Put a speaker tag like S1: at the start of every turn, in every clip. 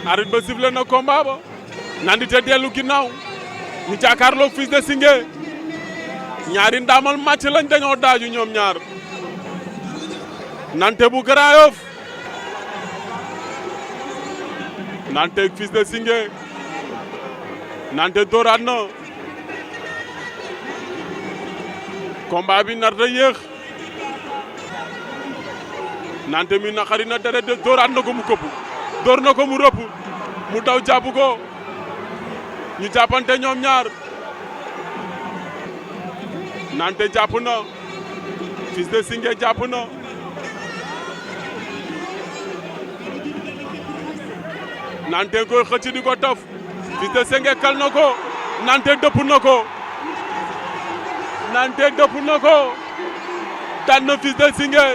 S1: arbitre ba sifflé na combat ba nandite dellu ginnaaw ñu jàkkaarloog Fils de Singué ñaari ndaamal match lañ dañoo daaju ñoom ñaar nante bu Grand Yoff nante ak Fils de Singué nante dooraat na combat bi nar da yéex nante mi naqari na deret de dooraat na ko mu këpp door na ko mu rëpp mu daw jàpp ko ñu jàppante ñoom ñaar nante jàpp na Fils de Singué jàpp na nante koy xëcc di ko taf Fils de Singué kal na ko nante dëpp na ko nante dëpp na ko daan na Fils de Singué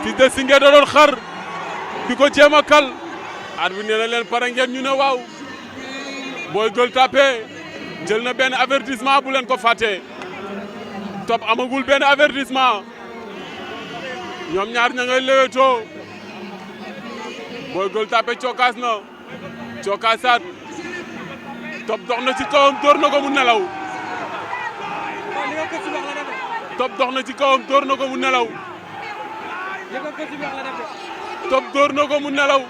S1: Fils de Singué da doon xar di ko jéem a kal arbitre bi nee na leen pare ngeen ñu ne waaw Boy Gueule Tapée jël na benn avertissement bu leen ko fàtte Top amagul benn avertissement ñoom ñaar ña ngay lewetoo Boy Gueule Tapée cokkaas na cokkaasaat Top dox na ci kawam dóor na ko mu nelaw Top dox na ci kawam dóor na ko mu nelaw Top dóor na ko mu nelaw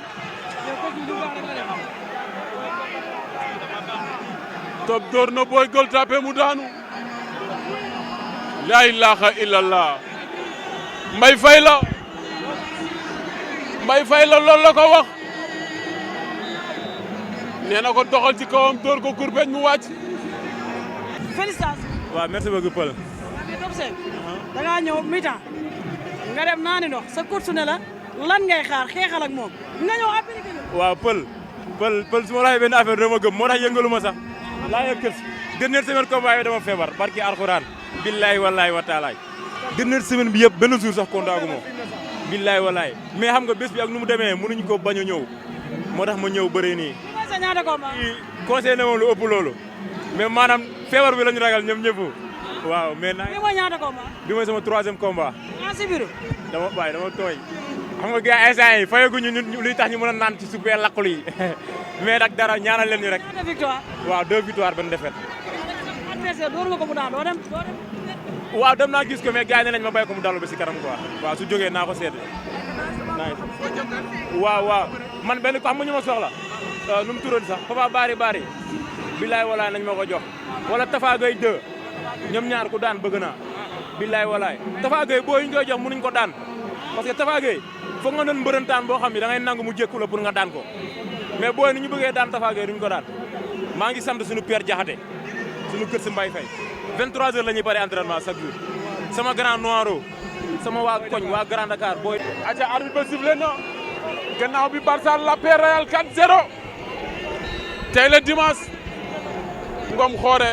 S1: Top dóor na Boy Gueule Tapée mu daanu laa ilaaha illallah Mbaye Faye la Mbaye Faye la loolu la ko wax nee na ko doxal ci kawam dóor ko kurpeñ mu wàcc.
S2: félicitations.
S3: waaw merci beaucoup Pël.
S2: mais Top Seck da ngaa ñëw mi-temps nga dem naani ndox sa course ne la lan ngay xaar xeexal ak moom nga ñëw appliqué la.
S3: waaw Pël su ma laajee benn affaire dama gëm moo tax yëngalu ma sax laa yëg kër dernière semaine combat yi dama feebar barki alxuraan billahi wallahi wa taala dernière semaine bi yëpp benn jour sax kontaagu ma billahi wallahi mais xam nga bés bi ak nu mu demee mënuñu ko bañ a ñëw moo tax ma ñëw bëree nii.
S2: mooy sa ñaata combat.
S3: conseil na moom lu ëpp loolu mais maanaam feebar bi lañu ragal ñoom ñëpp waaw mais naa
S2: bi mooy ñaata combat.
S3: bi mooy sama 3e combat.
S2: en Sibiru.
S3: dama tooy xam nga gars instant yi fayaguñu ñu luy tax ñu mën a naan ci super lakkul yi mais nag dara ñaanal leen ñu rek.
S2: ñaata victoire.
S3: waaw 2 victoires benn défaite.
S2: adversaire door nga ko mu daan doo dem.
S3: waaw dem naa gis ko mais gars yi ne nañ ma bay ko mu dalu ba si kanam quoi waaw su jógee naa ko seet. waaw man benn ko xam nga ñu ma soxla nu mu turoon sax Papa Bari billaay walaay nañ ma ko jox wala Tafa Gueye 2 ñoom ñaar ku daan bëgg naa billaay walaay Tafa Gueye boo ñu koy jox mënuñ ko daan parce que Tafa Gueye foog nga doon mbërëntaan boo xam ne da ngay nangu mu jékku la pour nga daan ko mais booy ni ñu bëggee daan Tafa Gueye duñ ko daan maa ngi sant suñu père Diakhaté suñu kër si Mbaye Faye 23h la ñuy pare entraînement chaque jour sama grand noiro sama waa koñ waa Grand Dakar booy.
S1: aca arbitre ba sifflé na gannaaw bi Barça lappee Real 4-0 tey la dimanche Ngom Xoore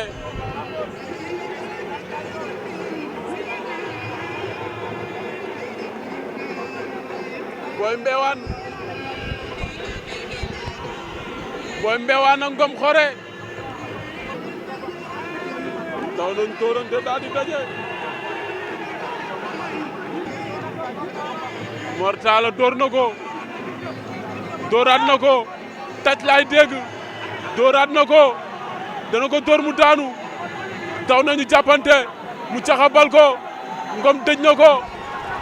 S1: Boy Mbewaan ak Ngom Xoore daw nañ tóorante daal di daje Mor Talla door na ko dooraat na ko taj laay dégg dooraat na ko dana ko door mu daanu daw nañu jàppante mu caxabal ko Ngom dëj na ko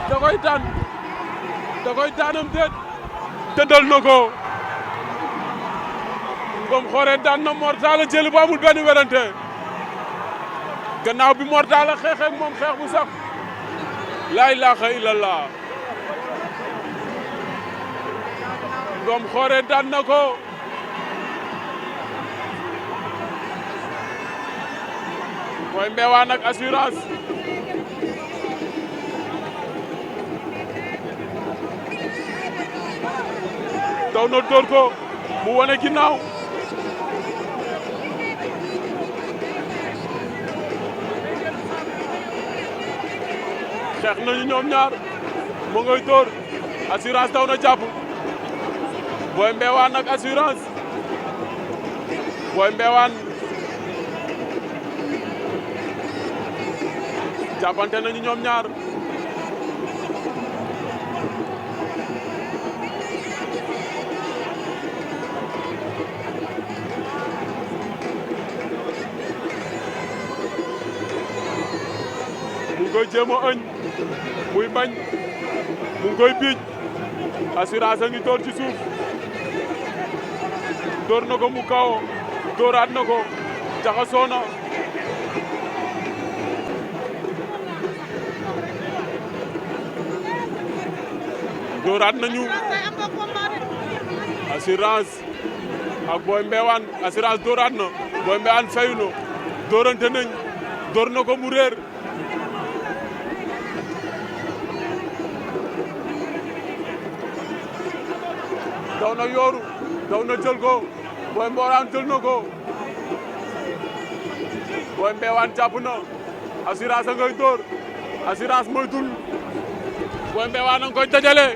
S1: da koy daanam déet tëddal na ko Ngom Xoore daan na Mor Talla jël bu amul benn werante gannaaw bi Mor Talla xeex ak moom xeex bu sax laa ilaaha illallah Ngom Xoore daan na ko Boy Mbewaan ak assurance daw na dóor ko mu wane ginnaaw xeex nañu ñoom ñaar mu ngay dóor assurance daw na jàpp Boy Mbewaan ak assurance Boy Mbewaan jàppante nañu ñoom ñaar koy jéem a ëñ muy bañ mu ngi koy biij assurance a ngi door ci suuf door na ko mu kawo dooraat na ko jaxasoo na dooraat nañu assurance ak Boy Mbewaan assurance dooraat na Boy Mbewaan fayu na doorante nañ door na ko mu réer daw na yooru daw na jël ko Boy Mbewaan jël na ko Boy Mbewaan jàpp na assurance a ngay door assurance moytul Boy Mbewaan a ngi koy dajale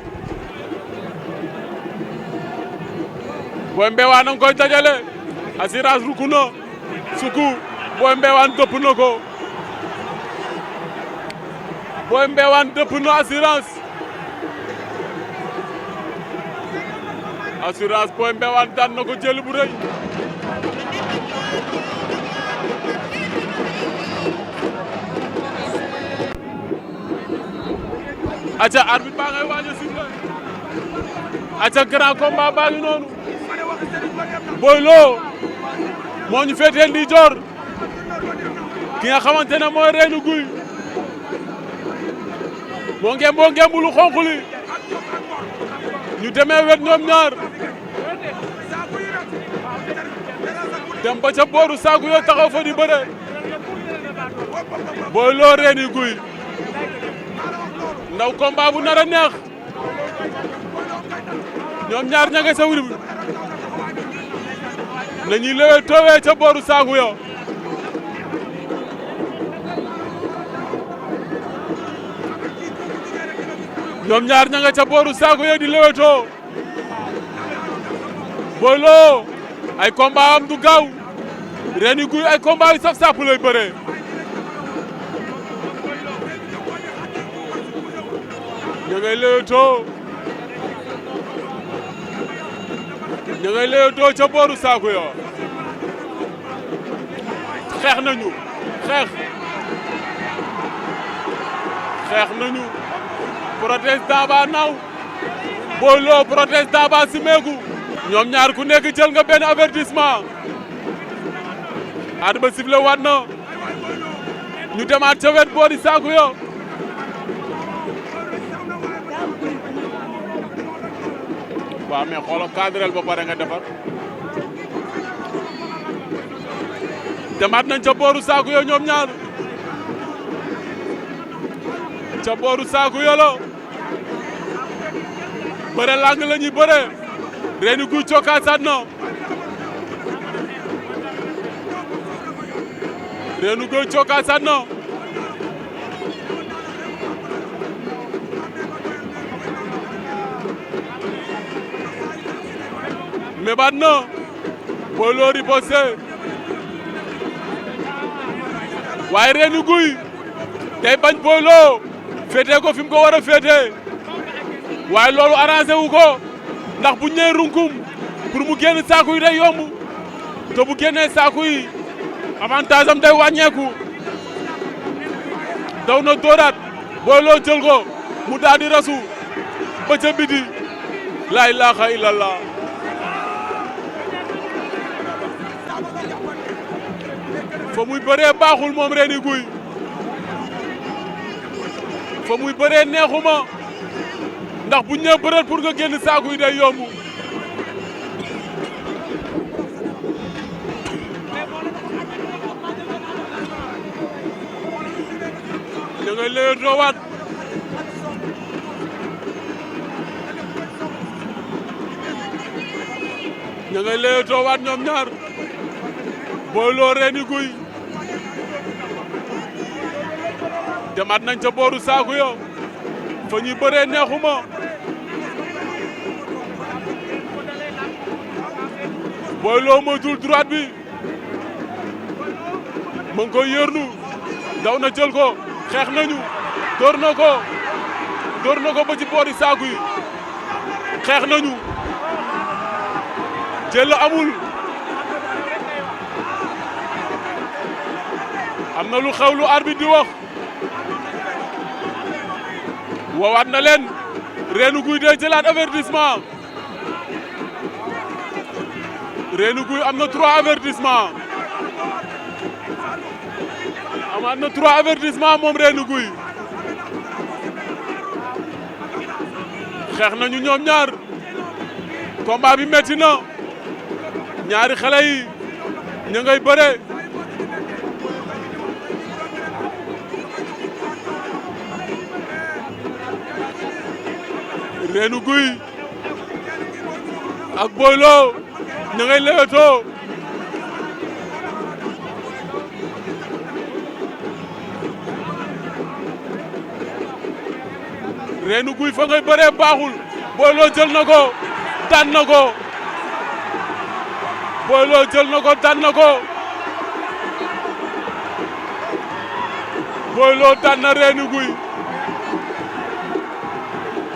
S1: Boy Mbewaan a ngi koy dajale assurance ruku na suku Boy Mbewaan dëpp na ko Boy Mbewaan dëpp na assurance Boy Mbewaan daan na ko jël bu rëy aca arbitre baa ngay waaj a sifflé aca grand combat baa ngi noonu Boy Lo moo ñu féetee ndijoor ki nga xamante ne mooy Reenu Guy moo ngem lu xonq li ñu demee wet ñoom ñaar dem ba ca booru saaku yo taxaw fa di bëre Boy Lo Reenu Guy ndaw combat bu nar a neex ñoom ñaar ña nga sa wuri nañuy lewe toowee ca booru saaku yo ñoom ñaar ña nga ca booru saaku yo di lewetoo Boy Lo ay combat am du gaaw Reenu Guy ay combat yu saf sàpp lay bëree ña ngay lewetoo ca booru saaku yo xeex nañu xeex nañu protestant ba naw Boy Lo protestant ba simeeku ñoom ñaar ku nekk jël nga benn avertissement arbitre ba sifflé waat na ñu demaat ca wet boori saaku yo waaw mais xoolal cadrel ba pare nga defar demaat nañ ca booru saaku yo ñoom ñaar ca booru saaku yo la bëre lang la ñuy bëre Reenu Guy cokkaasaat na Reenu Guy cokkaasaat na mebaat na Boy Lo riposté waaye Reenu Guy day bañ Boy Lo féetee ko fi mu ko war a féetee waaye loolu arrangé wu ko ndax bu ñëwee runkum pour mu génn saaku yi day yomb te bu génnee saaku yi avantage am day wàññeeku daw na dooraat Boy Lo jël ko mu daal di rasu ba ca biti laa ilaaha illallah fa muy bëree baaxul moom Reenu Guy fa muy bëree neexuma ndax bu ñëwee bëreet pour nga génn saaku yi day yomb da ngay leetoo waat da ngay leetoo waat ñoom ñaar Boy Lo Reenu Guy demaat nañ ca booru saaku yo fa ñuy bëree neexuma Boy Lo moytul droite bi ma ngi koy yërnu daw na jël ko xeex nañu door na ko ba ci boori saaku yi xeex nañu jël amul am na lu xew lu arbitre di wax woowaat na leen Reenu Guy day jëlaat avertissement Reenu Guy am na 3 avertissement amaat na 3 avertissement moom Reenu Guy xeex nañu ñoom ñaar combat bi metti na ñaari xale yi ña ngay bëre Reenu Guy ak Boy Lo ña ngay lewetoo Reenu Guy fa ngay bëree baaxul Boy Lo jël na ko daan na ko Boy Lo jël na ko daan na ko Boy Lo daan na Reenu Guy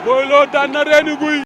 S1: Boy Lo daan na Reenu Guy